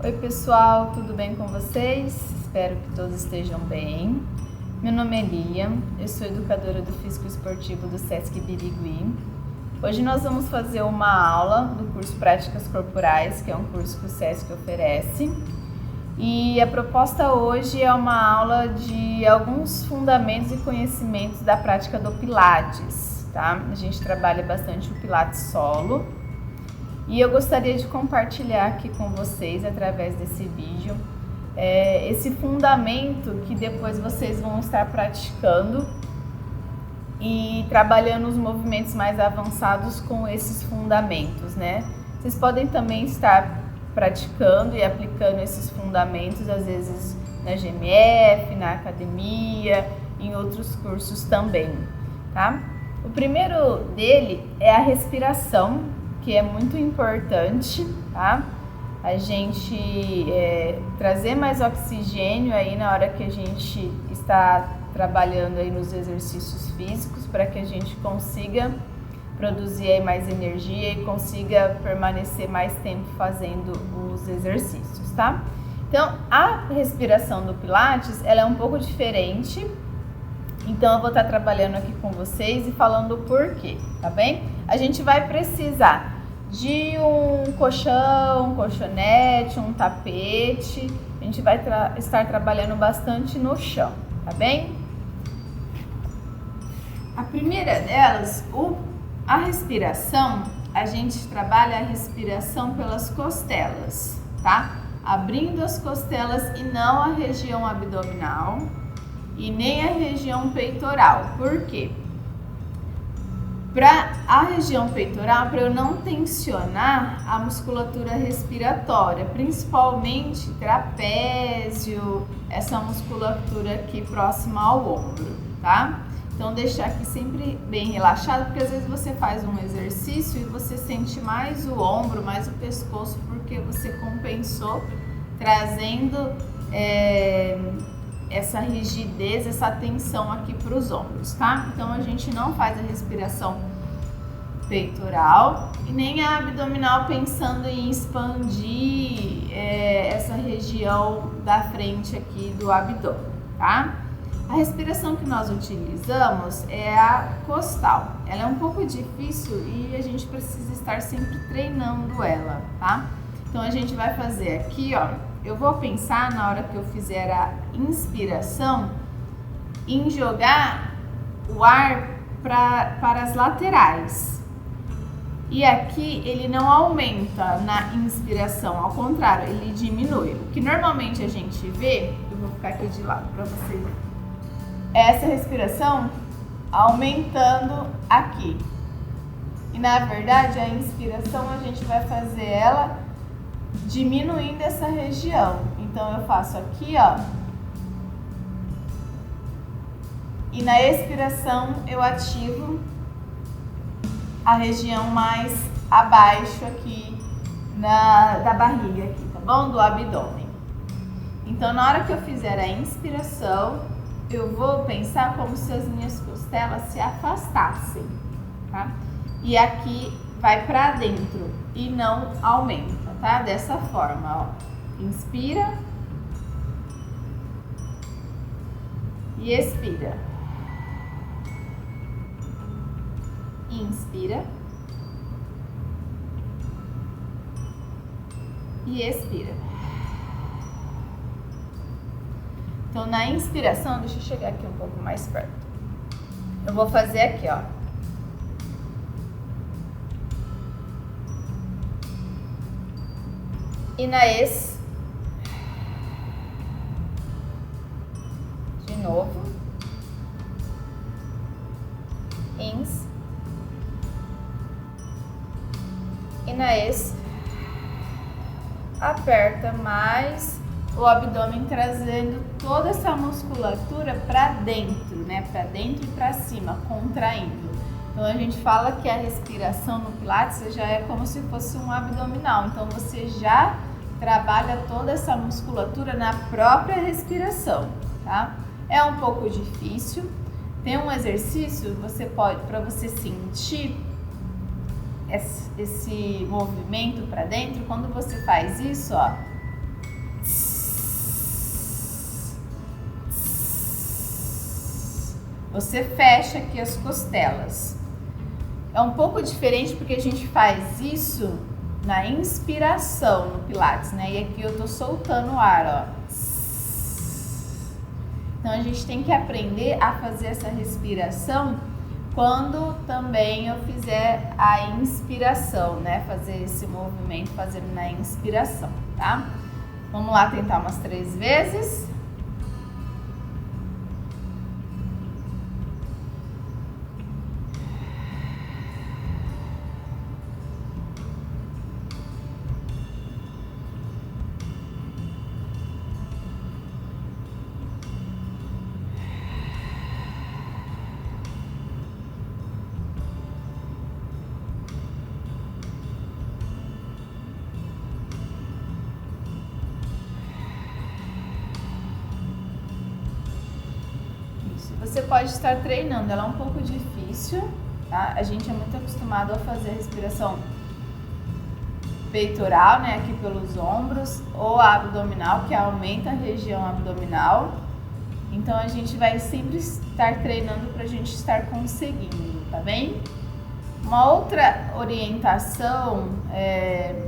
Oi pessoal, tudo bem com vocês? Espero que todos estejam bem. Meu nome é Lilian, eu sou educadora do Físico Esportivo do Sesc Birigui. Hoje nós vamos fazer uma aula do curso Práticas Corporais, que é um curso que o Sesc oferece. E a proposta hoje é uma aula de alguns fundamentos e conhecimentos da prática do Pilates, tá? A gente trabalha bastante o Pilates solo. E eu gostaria de compartilhar aqui com vocês, através desse vídeo, esse fundamento que depois vocês vão estar praticando e trabalhando os movimentos mais avançados com esses fundamentos, né? Vocês podem também estar praticando e aplicando esses fundamentos, às vezes na GMF, na academia, em outros cursos também, tá? O primeiro dele é a respiração, que é muito importante, tá? A gente trazer mais oxigênio aí na hora que a gente está trabalhando aí nos exercícios físicos, para que a gente consiga produzir aí mais energia e consiga permanecer mais tempo fazendo os exercícios, tá? Então, a respiração do Pilates, ela é um pouco diferente. Então, eu vou estar trabalhando aqui com vocês e falando o porquê, tá bem? A gente vai precisar de um colchão, um colchonete, um tapete. A gente vai estar trabalhando bastante no chão, tá bem? A primeira delas, a respiração, a gente trabalha a respiração pelas costelas, tá? Abrindo as costelas e não a região abdominal e nem a região peitoral. Por quê? Para a região peitoral, para eu não tensionar a musculatura respiratória, principalmente trapézio, essa musculatura aqui próxima ao ombro, tá? Então deixar aqui sempre bem relaxado, porque às vezes você faz um exercício e você sente mais o ombro, mais o pescoço, porque você compensou trazendo essa rigidez, essa tensão aqui para os ombros, tá? Então a gente não faz a respiração peitoral e nem a abdominal pensando em expandir essa região da frente aqui do abdômen, tá? A respiração que nós utilizamos é a costal. Ela é um pouco difícil e a gente precisa estar sempre treinando ela, tá? Então a gente vai fazer aqui, ó. Eu vou pensar na hora que eu fizer a inspiração em jogar o ar para as laterais. E aqui ele não aumenta na inspiração, ao contrário, ele diminui. O que normalmente a gente vê, eu vou ficar aqui de lado para vocês verem, é essa respiração aumentando aqui. E na verdade a inspiração a gente vai fazer ela diminuindo essa região. Então eu faço aqui, ó. E na expiração eu ativo a região mais abaixo aqui da barriga aqui, tá bom? Do abdômen. Então na hora que eu fizer a inspiração, eu vou pensar como se as minhas costelas se afastassem, tá? E aqui vai para dentro e não aumenta, tá? Dessa forma, ó. Inspira e expira. Inspira e expira. Então, na inspiração, deixa eu chegar aqui um pouco mais perto. Eu vou fazer aqui, ó. E na ex, de novo, ins, e na ex, aperta mais o abdômen, trazendo toda essa musculatura para dentro, né? Para dentro e para cima, contraindo. Então a gente fala que a respiração no Pilates já é como se fosse um abdominal. Então você já trabalha toda essa musculatura na própria respiração, tá? É um pouco difícil. Tem um exercício, você pode, para você sentir esse movimento para dentro, quando você faz isso, ó, você fecha aqui as costelas. É um pouco diferente porque a gente faz isso na inspiração no Pilates, né? E aqui eu tô soltando o ar, ó. Então a gente tem que aprender a fazer essa respiração quando também eu fizer a inspiração, né? Fazer esse movimento fazendo na inspiração, tá? Vamos lá tentar umas 3 vezes. Você pode estar treinando, ela é um pouco difícil, tá? A gente é muito acostumado a fazer a respiração peitoral, né, aqui pelos ombros, ou a abdominal, que aumenta a região abdominal. Então a gente vai sempre estar treinando para a gente estar conseguindo, tá bem? Uma outra orientação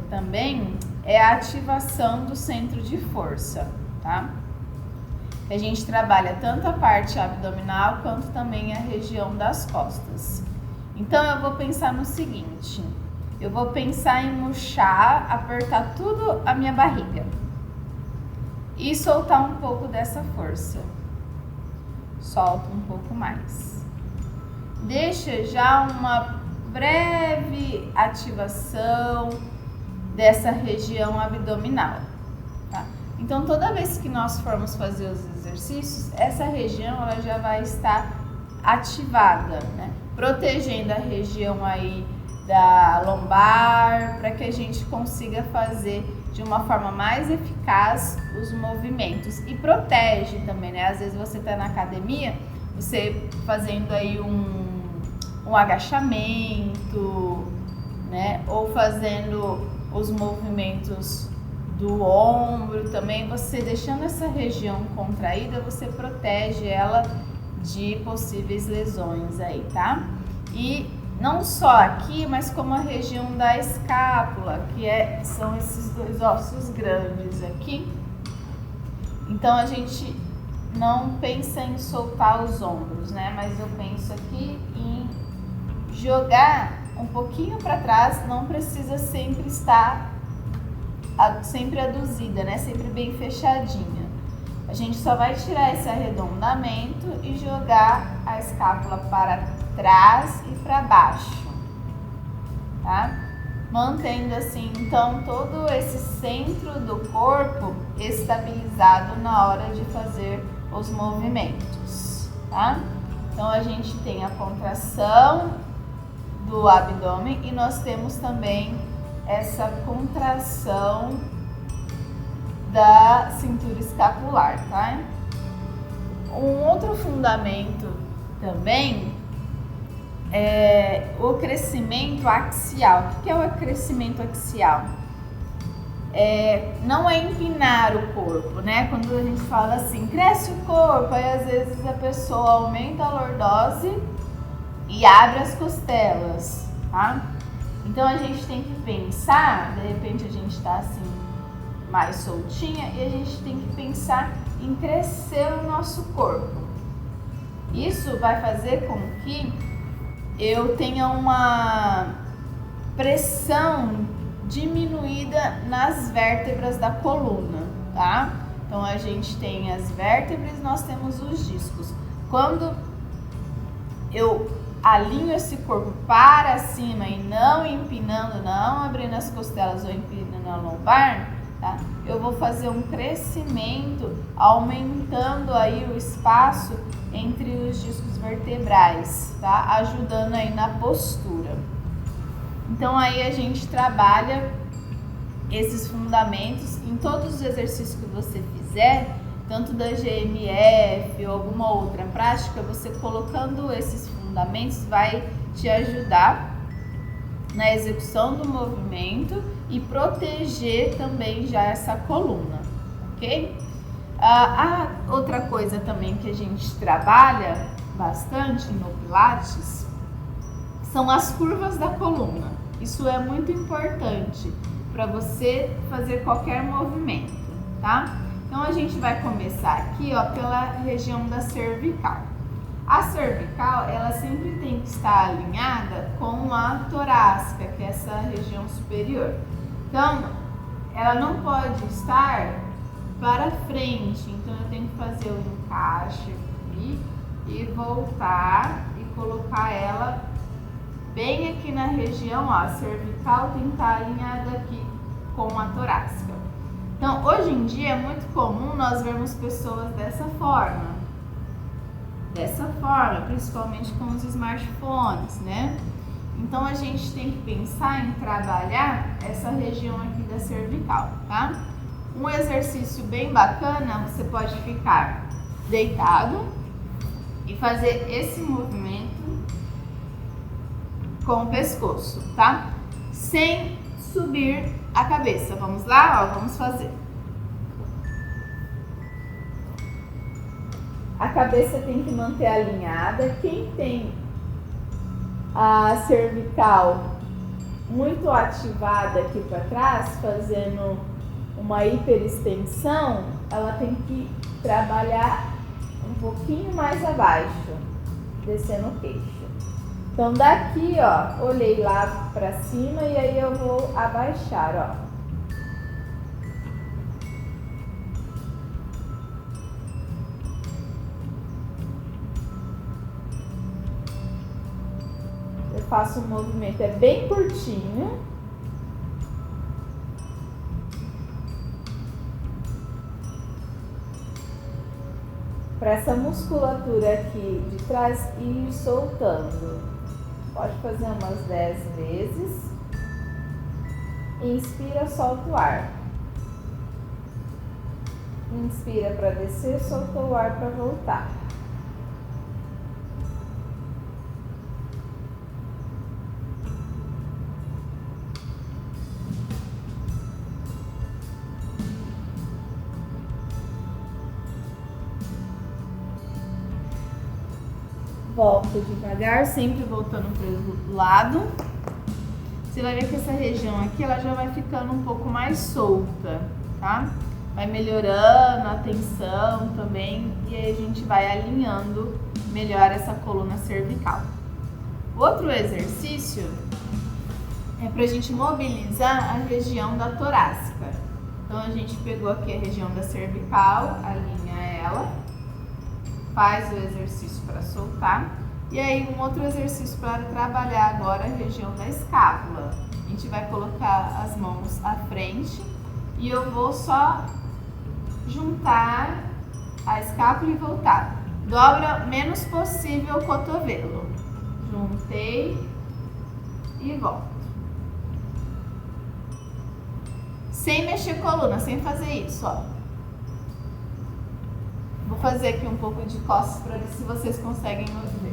também é a ativação do centro de força, tá? A gente trabalha tanto a parte abdominal quanto também a região das costas. Então eu vou pensar no seguinte, eu vou pensar em murchar, apertar tudo a minha barriga e soltar um pouco dessa força. Solta um pouco mais. Deixa já uma breve ativação dessa região abdominal, tá? Então, toda vez que nós formos fazer os exercícios, essa região ela já vai estar ativada, né? Protegendo a região aí da lombar, para que a gente consiga fazer de uma forma mais eficaz os movimentos. E protege também, né? Às vezes você está na academia, você fazendo aí um agachamento, né? Ou fazendo os movimentos do ombro também, você deixando essa região contraída, você protege ela de possíveis lesões aí, tá? E não só aqui, mas como a região da escápula, que são esses 2 ossos grandes aqui. Então a gente não pensa em soltar os ombros, né? Mas eu penso aqui em jogar um pouquinho para trás, não precisa sempre estar sempre aduzida, né? Sempre bem fechadinha. A gente só vai tirar esse arredondamento e jogar a escápula para trás e para baixo, tá? Mantendo assim, então, todo esse centro do corpo estabilizado na hora de fazer os movimentos, tá? Então, a gente tem a contração do abdômen e nós temos também essa contração da cintura escapular, tá? Um outro fundamento também é o crescimento axial. O que é o crescimento axial? Não é empinar o corpo, né? Quando a gente fala assim, cresce o corpo, aí às vezes a pessoa aumenta a lordose e abre as costelas, tá? Então a gente tem que pensar, de repente a gente tá assim mais soltinha e a gente tem que pensar em crescer o nosso corpo. Isso vai fazer com que eu tenha uma pressão diminuída nas vértebras da coluna, tá? Então a gente tem as vértebras, nós temos os discos. Quando eu alinho esse corpo para cima e não empinando, não abrindo as costelas ou empinando a lombar, tá? Eu vou fazer um crescimento, aumentando aí o espaço entre os discos vertebrais, tá? Ajudando aí na postura. Então aí a gente trabalha esses fundamentos em todos os exercícios que você fizer, tanto da GMF ou alguma outra prática, você colocando esses fundamentos vai te ajudar na execução do movimento e proteger também já essa coluna, ok? A outra coisa também que a gente trabalha bastante no Pilates são as curvas da coluna. Isso é muito importante para você fazer qualquer movimento, tá? Então a gente vai começar aqui, ó, pela região da cervical. A cervical, ela sempre tem que estar alinhada com a torácica, que é essa região superior. Então, ela não pode estar para frente, então eu tenho que fazer o encaixe aqui e voltar e colocar ela bem aqui na região, ó, a cervical tem que estar alinhada aqui com a torácica. Então, hoje em dia é muito comum nós vermos pessoas dessa forma, principalmente com os smartphones, né? Então, a gente tem que pensar em trabalhar essa região aqui da cervical, tá? Um exercício bem bacana, você pode ficar deitado e fazer esse movimento com o pescoço, tá? Sem subir a cabeça. Vamos lá? Ó, vamos fazer. A cabeça tem que manter alinhada. Quem tem a cervical muito ativada aqui para trás, fazendo uma hiperextensão, ela tem que trabalhar um pouquinho mais abaixo, descendo o queixo. Então daqui, ó, olhei lá para cima e aí eu vou abaixar, ó. Eu faço um movimento, é bem curtinho. Para essa musculatura aqui de trás ir soltando. Pode fazer umas 10 vezes. Inspira, solta o ar. Inspira para descer, solta o ar para voltar. Volta devagar, sempre voltando para o lado. Você vai ver que essa região aqui, ela já vai ficando um pouco mais solta, tá? Vai melhorando a tensão também e aí a gente vai alinhando melhor essa coluna cervical. Outro exercício é pra gente mobilizar a região da torácica. Então a gente pegou aqui a região da cervical, alinha ela. Faz o exercício para soltar. E aí um outro exercício para trabalhar agora a região da escápula. A gente vai colocar as mãos à frente e eu vou só juntar a escápula e voltar. Dobra o menos possível o cotovelo. Juntei e volto. Sem mexer a coluna, sem fazer isso, ó. Vou fazer aqui um pouco de costas para ver se vocês conseguem me ver.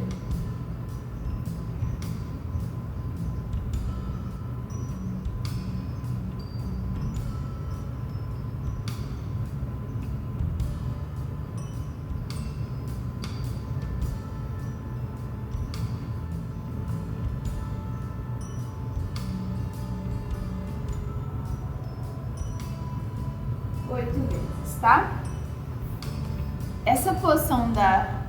Oito vezes, tá? Essa posição da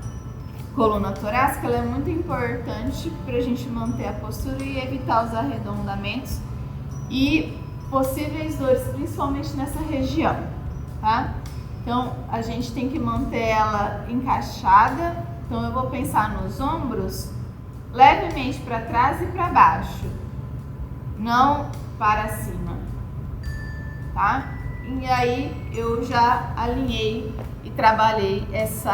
coluna torácica ela é muito importante para a gente manter a postura e evitar os arredondamentos e possíveis dores, principalmente nessa região, tá? Então, a gente tem que manter ela encaixada. Então, eu vou pensar nos ombros levemente para trás e para baixo, não para cima, tá? E aí, eu já alinhei e trabalhei esse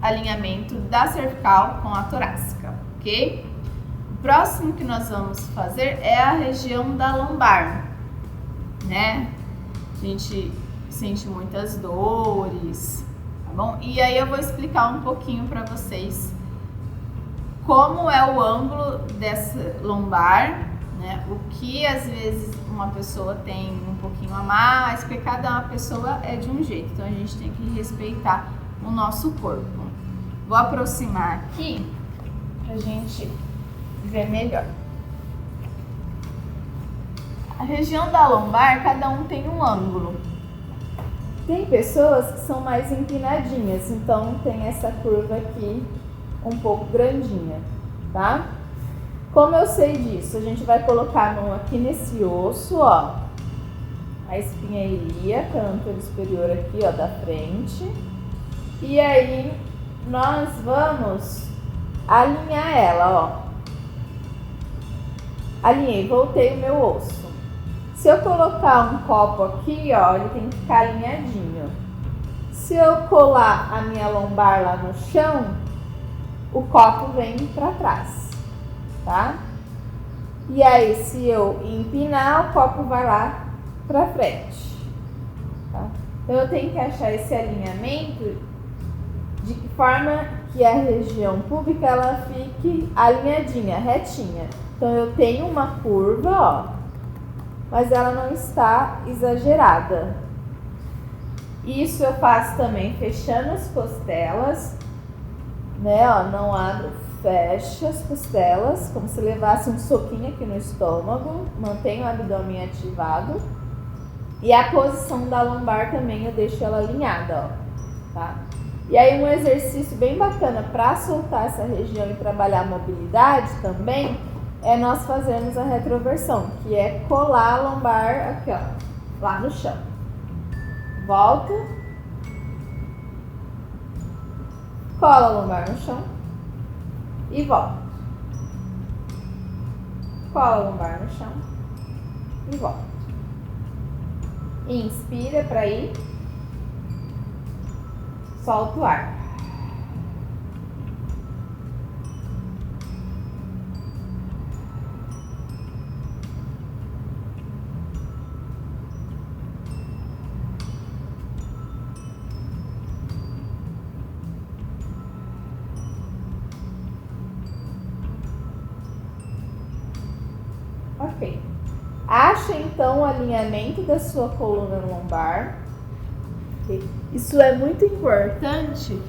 alinhamento da cervical com a torácica, ok? O próximo que nós vamos fazer é a região da lombar, né? A gente sente muitas dores, tá bom? E aí eu vou explicar um pouquinho para vocês como é o ângulo dessa lombar, né? O que às vezes uma pessoa tem um pouquinho a mais, porque cada uma pessoa é de um jeito, então a gente tem que respeitar o nosso corpo. Vou aproximar aqui pra gente ver melhor. A região da lombar, cada um tem um ângulo. Tem pessoas que são mais empinadinhas, então tem essa curva aqui um pouco grandinha, tá? Como eu sei disso? A gente vai colocar a mão aqui nesse osso, ó. A espinha iria, canto superior aqui, ó, da frente. E aí, nós vamos alinhar ela, ó. Alinhei, voltei o meu osso. Se eu colocar um copo aqui, ó, ele tem que ficar alinhadinho. Se eu colar a minha lombar lá no chão, o copo vem para trás, tá? E aí, se eu empinar, o copo vai lá para frente, tá? Então, eu tenho que achar esse alinhamento de que forma que a região púbica ela fique alinhadinha, retinha. Então, eu tenho uma curva, ó, mas ela não está exagerada. Isso eu faço também fechando as costelas, né? Ó, não abro, fecho as costelas, como se levasse um soquinho aqui no estômago, mantenho o abdômen ativado. E a posição da lombar também eu deixo ela alinhada, ó, tá? E aí um exercício bem bacana para soltar essa região e trabalhar a mobilidade também é nós fazermos a retroversão, que é colar a lombar aqui, ó, lá no chão. Volto. Cola a lombar no chão e volto. Cola a lombar no chão e volto. Inspira para ir. Solta o ar. Ok. Acha então o alinhamento da sua coluna lombar. Okay. Isso é muito importante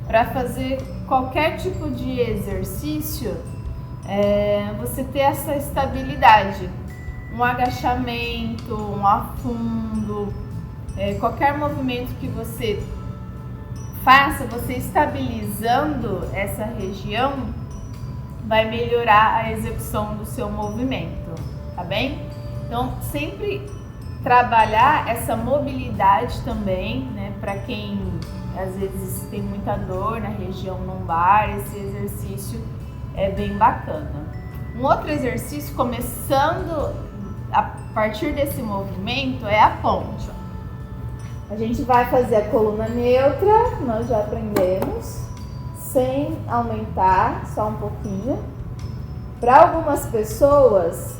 para fazer qualquer tipo de exercício, você ter essa estabilidade. Um agachamento, um afundo, qualquer movimento que você faça, você estabilizando essa região, vai melhorar a execução do seu movimento, tá bem? Então, sempre trabalhar essa mobilidade também, né? Para quem às vezes tem muita dor na região lombar, esse exercício é bem bacana. Um outro exercício, começando a partir desse movimento, é a ponte. A gente vai fazer a coluna neutra, nós já aprendemos, sem aumentar, só um pouquinho. Para algumas pessoas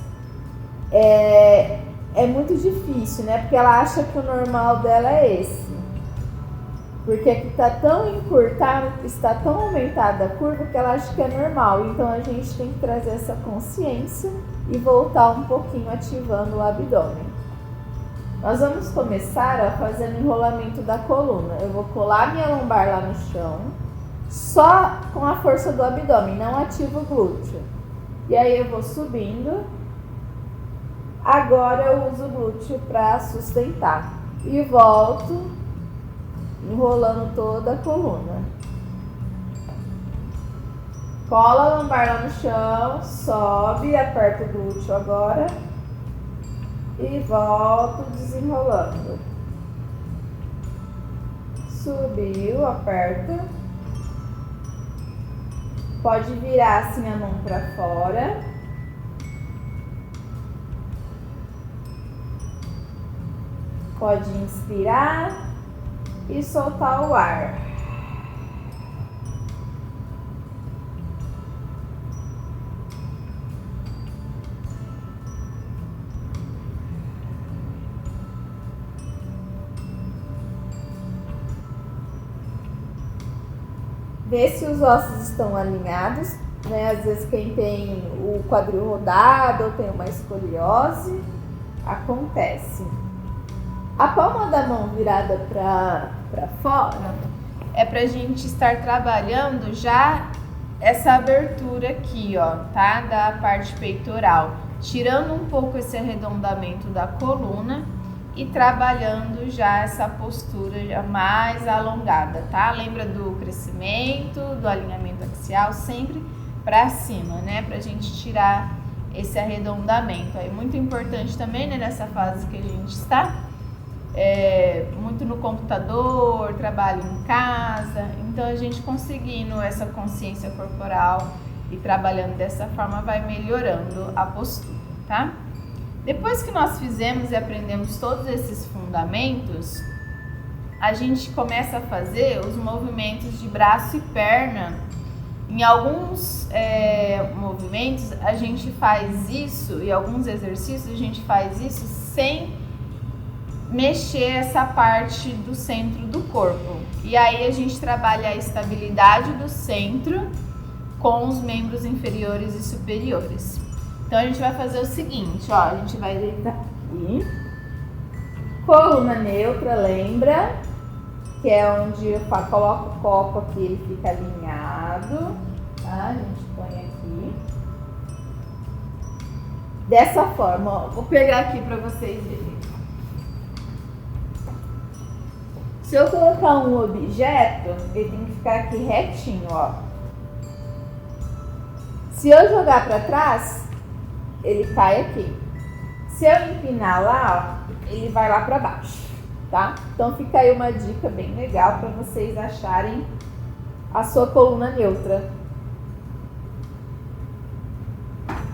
é muito difícil, né? Porque ela acha que o normal dela é esse. Porque aqui está tão encurtado, está tão aumentada a curva que ela acha que é normal. Então a gente tem que trazer essa consciência e voltar um pouquinho ativando o abdômen. Nós vamos começar fazendo o enrolamento da coluna. Eu vou colar minha lombar lá no chão, só com a força do abdômen, não ativo o glúteo. E aí eu vou subindo. Agora eu uso o glúteo para sustentar. E volto, enrolando toda a coluna. Cola a lombar lá no chão, sobe, aperta o glúteo agora. E volto desenrolando. Subiu, aperta. Pode virar assim a mão para fora. Pode inspirar e soltar o ar. Vê se os ossos estão alinhados, né? Às vezes quem tem o quadril rodado ou tem uma escoliose, acontece. A palma da mão virada para fora é pra gente estar trabalhando já essa abertura aqui, ó, tá? Da parte peitoral, tirando um pouco esse arredondamento da coluna e trabalhando já essa postura já mais alongada, tá? Lembra do crescimento, do alinhamento axial, sempre para cima, né? Pra gente tirar esse arredondamento. É muito importante também, né, nessa fase que a gente está, muito no computador, trabalho em casa, então a gente conseguindo essa consciência corporal e trabalhando dessa forma vai melhorando a postura, tá? Depois que nós fizemos e aprendemos todos esses fundamentos, a gente começa a fazer os movimentos de braço e perna. Em alguns movimentos a gente faz isso, e alguns exercícios a gente faz isso sem mexer essa parte do centro do corpo. E aí a gente trabalha a estabilidade do centro com os membros inferiores e superiores. Então a gente vai fazer o seguinte, ó, a gente vai deitar aqui, coluna neutra, lembra? Que é onde eu coloco o copo aqui, ele fica alinhado, tá? A gente põe aqui. Dessa forma, ó, vou pegar aqui para vocês verem. Se eu colocar um objeto, ele tem que ficar aqui retinho, ó. Se eu jogar para trás, ele cai aqui. Se eu empinar lá, ó, ele vai lá para baixo, tá? Então fica aí uma dica bem legal para vocês acharem a sua coluna neutra.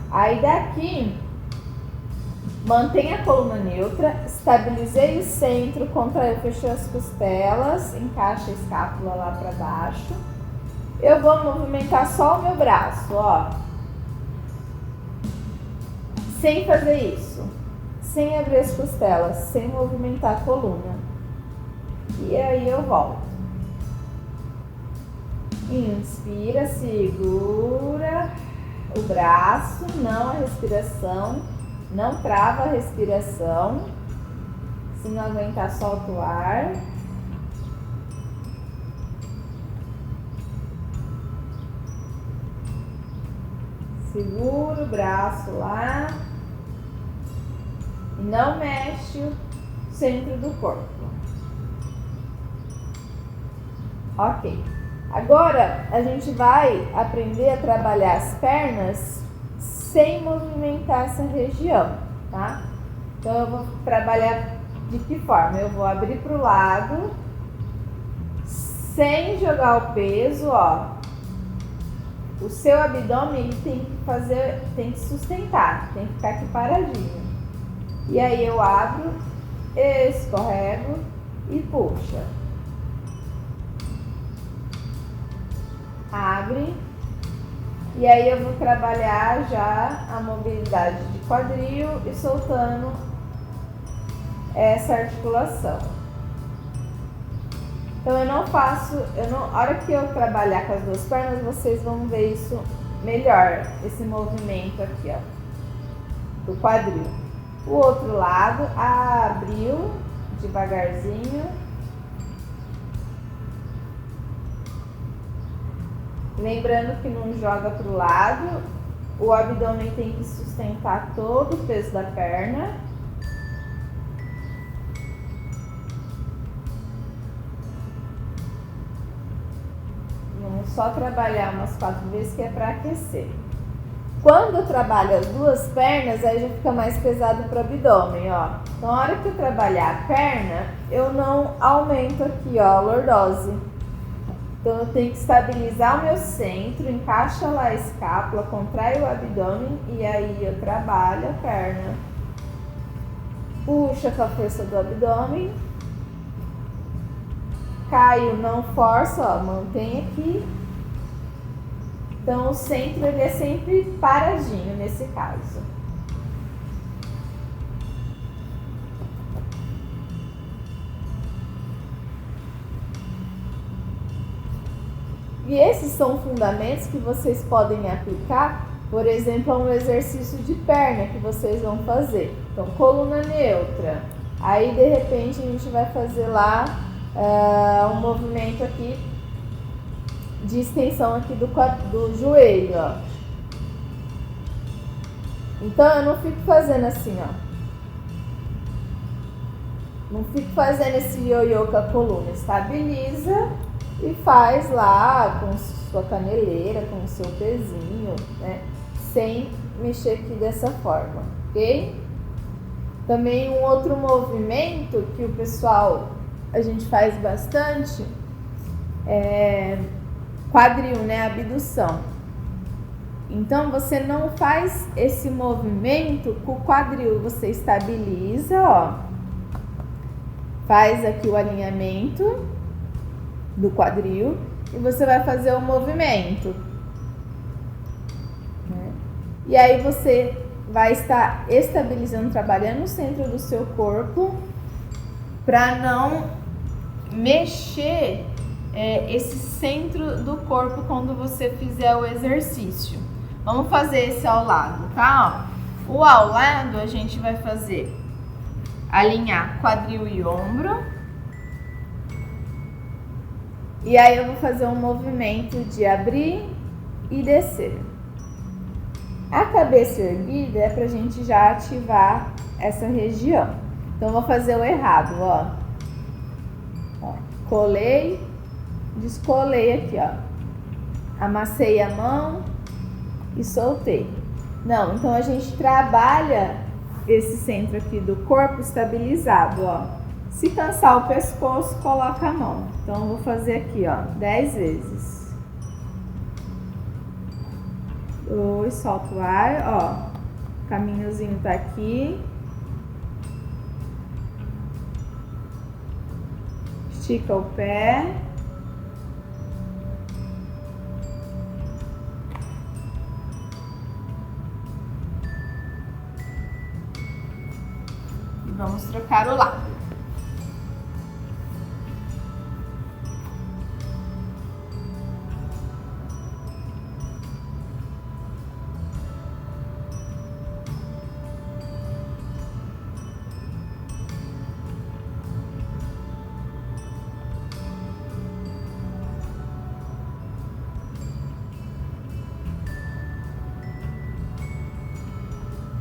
Aí daqui, mantenha a coluna neutra, estabilizei o centro, contraiu, fechou as costelas, encaixa a escápula lá para baixo. Eu vou movimentar só o meu braço, ó. Sem fazer isso, sem abrir as costelas, sem movimentar a coluna. E aí eu volto. Inspira, segura o braço, não a respiração, não trava a respiração. Se não aguentar, solta o ar. Segura o braço lá. E não mexe o centro do corpo. Ok. Agora a gente vai aprender a trabalhar as pernas sem movimentar essa região, tá? Então eu vou trabalhar de que forma? Eu vou abrir para o lado, sem jogar o peso, ó. O seu abdômen tem que sustentar, tem que ficar aqui paradinho. E aí eu abro, escorrego e puxa. Abre. E aí eu vou trabalhar já a mobilidade de quadril e soltando essa articulação. Então eu não faço, a hora que eu trabalhar com as duas pernas, vocês vão ver isso melhor, esse movimento aqui, ó, do quadril. O outro lado, abriu devagarzinho. Lembrando que não joga para o lado, o abdômen tem que sustentar todo o peso da perna. Vamos só trabalhar umas 4 vezes que é para aquecer. Quando eu trabalho as duas pernas, aí já fica mais pesado para o abdômen, ó. Então, na hora que eu trabalhar a perna, eu não aumento aqui, ó, a lordose. Então, eu tenho que estabilizar o meu centro, encaixa lá a escápula, contrai o abdômen e aí eu trabalho a perna. Puxa com a força do abdômen. Caio, não força, ó, mantém aqui. Então, o centro ele é sempre paradinho nesse caso. E esses são fundamentos que vocês podem aplicar, por exemplo, a um exercício de perna que vocês vão fazer. Então, coluna neutra. Aí, de repente, a gente vai fazer lá um movimento aqui de extensão aqui do joelho, ó. Então eu não fico fazendo assim, ó. Não fico fazendo esse ioiô com a coluna. Estabiliza e faz lá com sua caneleira, com o seu pezinho, né? Sem mexer aqui dessa forma, ok? Também um outro movimento que o pessoal, a gente faz bastante, é quadril, né? Abdução. Então você não faz esse movimento com o quadril, você estabiliza, ó. Faz aqui o alinhamento do quadril e você vai fazer o movimento. E aí você vai estar estabilizando, trabalhando no centro do seu corpo para não mexer esse centro do corpo quando você fizer o exercício. Vamos fazer esse ao lado, tá? Ó, o ao lado a gente vai fazer alinhar quadril e ombro. E aí eu vou fazer um movimento de abrir e descer. A cabeça erguida é pra gente já ativar essa região. Então eu vou fazer o errado, ó. Colei, descolei aqui, ó. Amassei a mão e soltei. Não, então a gente trabalha esse centro aqui do corpo estabilizado, ó. Se cansar o pescoço, coloca a mão. Então eu vou fazer aqui, ó, 10 vezes. 2, solta o ar, ó. O caminhozinho tá aqui. Estica o pé. E vamos trocar o lado.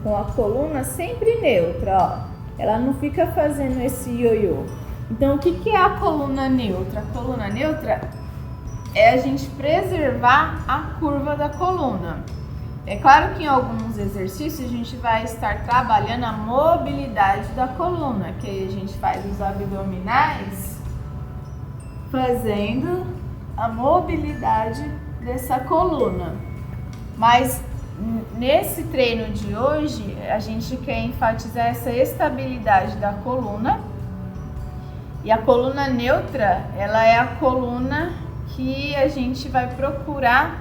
Com a coluna sempre neutra, ó. Ela não fica fazendo esse ioiô. Então, o que é a coluna neutra? A coluna neutra é a gente preservar a curva da coluna. É claro que em alguns exercícios a gente vai estar trabalhando a mobilidade da coluna, que a gente faz os abdominais fazendo a mobilidade dessa coluna. Mas nesse treino de hoje, a gente quer enfatizar essa estabilidade da coluna. E a coluna neutra, ela é a coluna que a gente vai procurar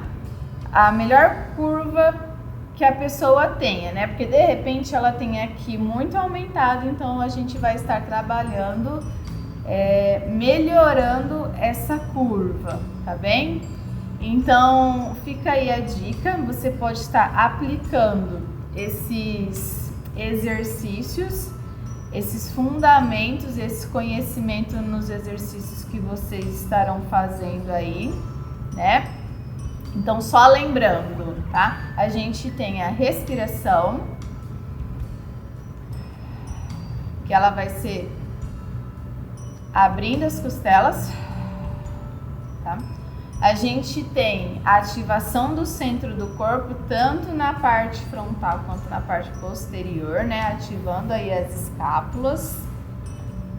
a melhor curva que a pessoa tenha, né? Porque de repente ela tem aqui muito aumentado, então a gente vai estar trabalhando, melhorando essa curva, tá bem? Então, fica aí a dica, você pode estar aplicando esses exercícios, esses fundamentos, esse conhecimento nos exercícios que vocês estarão fazendo aí, né? Então, só lembrando, tá? A gente tem a respiração, que ela vai ser abrindo as costelas, tá? A gente tem a ativação do centro do corpo, tanto na parte frontal quanto na parte posterior, né? Ativando aí as escápulas,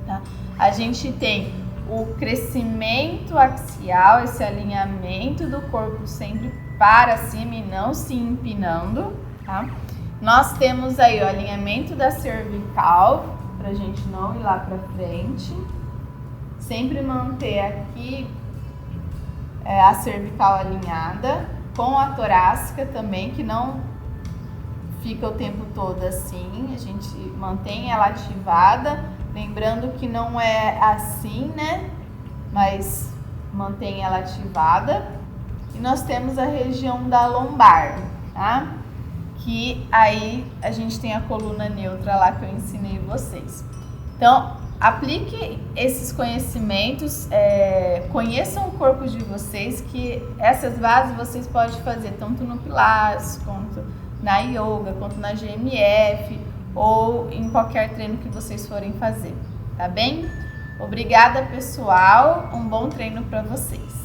tá? A gente tem o crescimento axial, esse alinhamento do corpo sempre para cima e não se empinando, tá? Nós temos aí o alinhamento da cervical, pra gente não ir lá pra frente. Sempre manter aqui a cervical alinhada, com a torácica também, que não fica o tempo todo assim, a gente mantém ela ativada, lembrando que não é assim, né, mas mantém ela ativada. E nós temos a região da lombar, tá, que aí a gente tem a coluna neutra lá que eu ensinei vocês. Então, aplique esses conhecimentos, conheçam o corpo de vocês, que essas bases vocês podem fazer tanto no Pilates, quanto na Yoga, quanto na GMF, ou em qualquer treino que vocês forem fazer, tá bem? Obrigada, pessoal, um bom treino para vocês.